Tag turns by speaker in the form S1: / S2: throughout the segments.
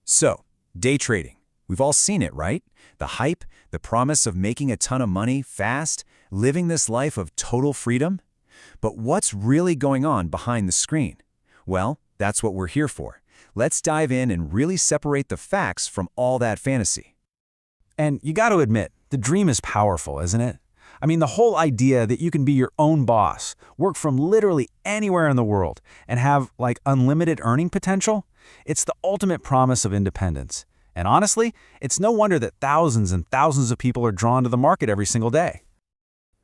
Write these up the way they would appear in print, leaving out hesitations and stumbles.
S1: So, day trading. We've all seen it, right? The hype, the promise of making a ton of money fast, living this life of total freedom. But what's really going on behind the screen? Well, that's what we're here for. Let's dive in and really separate the facts from all that fantasy.
S2: And you got to admit, the dream is powerful, isn't it? I mean, the whole idea that you can be your own boss, work from literally anywhere in the world, and have, like, unlimited earning potential, it's the ultimate promise of independence. And honestly, it's no wonder that thousands and thousands of people are drawn to the market every single day.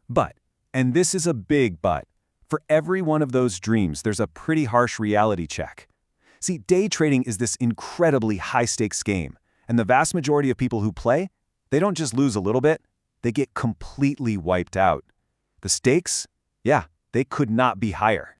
S3: But, and this is a big but, for every one of those dreams, there's a pretty harsh reality check. See, day trading is this incredibly high-stakes game, and the vast majority of people who play, they don't just lose a little bit, they get completely wiped out. The stakes? Yeah, they could not be higher.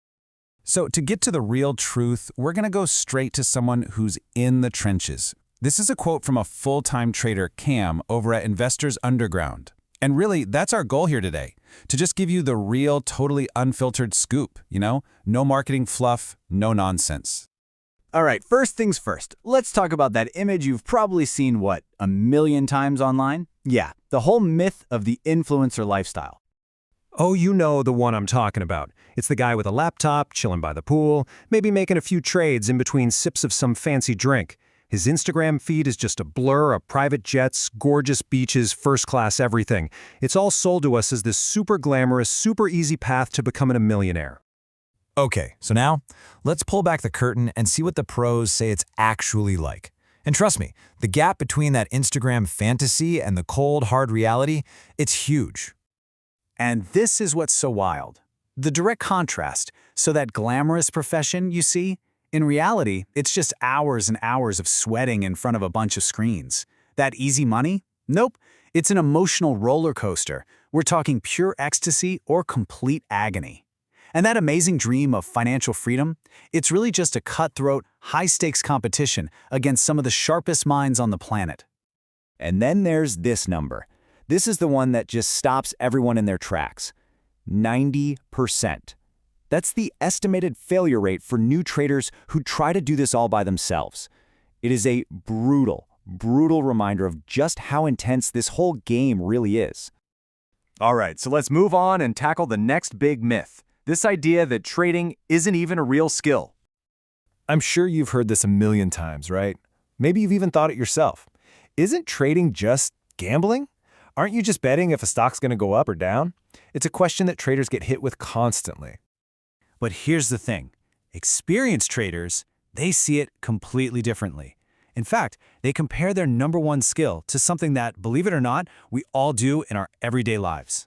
S1: So to get to the real truth, we're going to go straight to someone who's in the trenches. This is a quote from a full-time trader, Cam, over at Investors Underground. And really, that's our goal here today, to just give you the real, totally unfiltered scoop, no marketing fluff, no nonsense.
S4: All right, first things first, let's talk about that image you've probably seen, what, 1,000,000 times online? Yeah, the whole myth of the influencer lifestyle.
S5: Oh, you know the one I'm talking about. It's the guy with a laptop, chilling by the pool, maybe making a few trades in between sips of some fancy drink. His Instagram feed is just a blur of private jets, gorgeous beaches, first-class everything. It's all sold to us as this super glamorous, super easy path to becoming a millionaire.
S1: Okay, so now, let's pull back the curtain and see what the pros say it's actually like. And trust me, the gap between that Instagram fantasy and the cold, hard reality, it's huge.
S4: And this is what's so wild. The direct contrast. So that glamorous profession you see, in reality, it's just hours and hours of sweating in front of a bunch of screens. That easy money? Nope. It's an emotional roller coaster. We're talking pure ecstasy or complete agony. And that amazing dream of financial freedom? It's really just a cutthroat, high-stakes competition against some of the sharpest minds on the planet.
S3: And then there's this number. This is the one that just stops everyone in their tracks. 90%. That's the estimated failure rate for new traders who try to do this all by themselves. It is a brutal, brutal reminder of just how intense this whole game really is. All right, so let's move on and tackle the next big myth. This idea that trading isn't even a real skill.
S5: I'm sure you've heard this 1,000,000 times, right? Maybe you've even thought it yourself. Isn't trading just gambling? Aren't you just betting if a stock's going to go up or down? It's a question that traders get hit with constantly.
S4: But here's the thing. Experienced traders, they see it completely differently. In fact, they compare their #1 skill to something that, believe it or not, we all do in our everyday lives.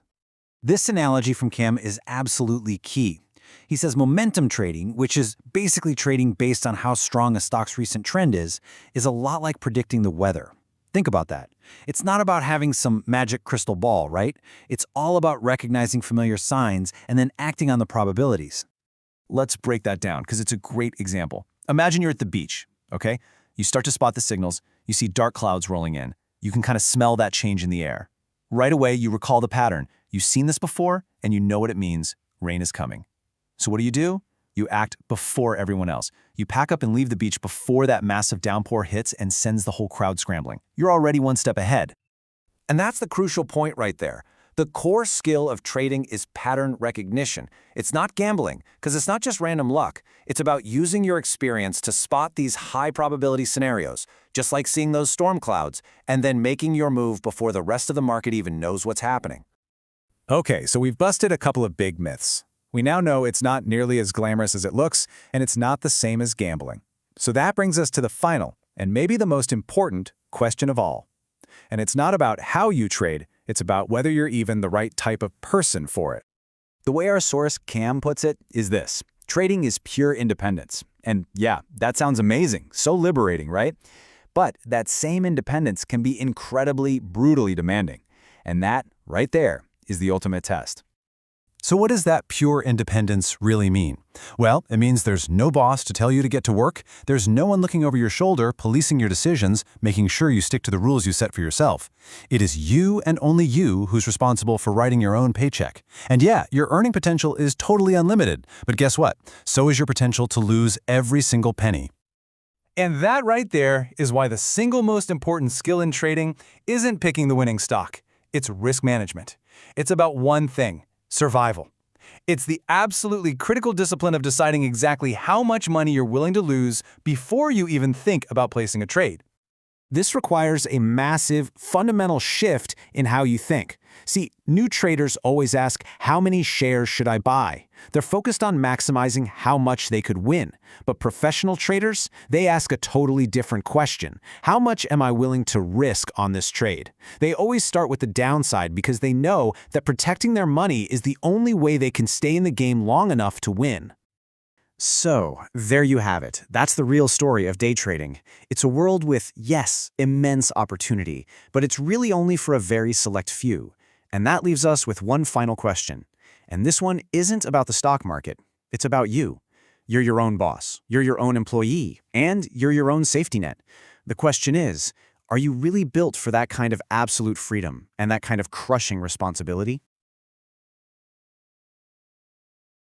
S4: This analogy from Cam is absolutely key. He says momentum trading, which is basically trading based on how strong a stock's recent trend is a lot like predicting the weather. Think about that. It's not about having some magic crystal ball, right? It's all about recognizing familiar signs and then acting on the probabilities.
S3: Let's break that down because it's a great example. Imagine you're at the beach, okay? You start to spot the signals. You see dark clouds rolling in. You can kind of smell that change in the air. Right away, you recall the pattern. You've seen this before, and you know what it means. Rain is coming. So what do? You act before everyone else. You pack up and leave the beach before that massive downpour hits and sends the whole crowd scrambling. You're already one step ahead. And that's the crucial point right there. The core skill of trading is pattern recognition. It's not gambling, because it's not just random luck. It's about using your experience to spot these high-probability scenarios, just like seeing those storm clouds, and then making your move before the rest of the market even knows what's happening.
S1: Okay, so we've busted a couple of big myths. We now know it's not nearly as glamorous as it looks, and it's not the same as gambling. So that brings us to the final, and maybe the most important, question of all. And it's not about how you trade, it's about whether you're even the right type of person for it.
S4: The way our source, Cam, puts it is this. Trading is pure independence. And yeah, that sounds amazing, so liberating, right? But that same independence can be incredibly, brutally demanding. And that, right there, is the ultimate test.
S1: So what does that pure independence really mean? Well, it means there's no boss to tell you to get to work, there's no one looking over your shoulder, policing your decisions, making sure you stick to the rules you set for yourself. It is you and only you who's responsible for writing your own paycheck. And yeah, your earning potential is totally unlimited, but guess what? So is your potential to lose every single penny.
S3: And that right there is why the single most important skill in trading isn't picking the winning stock. It's risk management. It's about one thing: survival. It's the absolutely critical discipline of deciding exactly how much money you're willing to lose before you even think about placing a trade. This requires a massive, fundamental shift in how you think. See, new traders always ask, how many shares should I buy? They're focused on maximizing how much they could win. But professional traders, they ask a totally different question. How much am I willing to risk on this trade? They always start with the downside because they know that protecting their money is the only way they can stay in the game long enough to win.
S2: So, there you have it. That's the real story of day trading. It's a world with, yes, immense opportunity, but it's really only for a very select few. And that leaves us with one final question. And this one isn't about the stock market. It's about you. You're your own boss. You're your own employee. And you're your own safety net. The question is, are you really built for that kind of absolute freedom and that kind of crushing responsibility?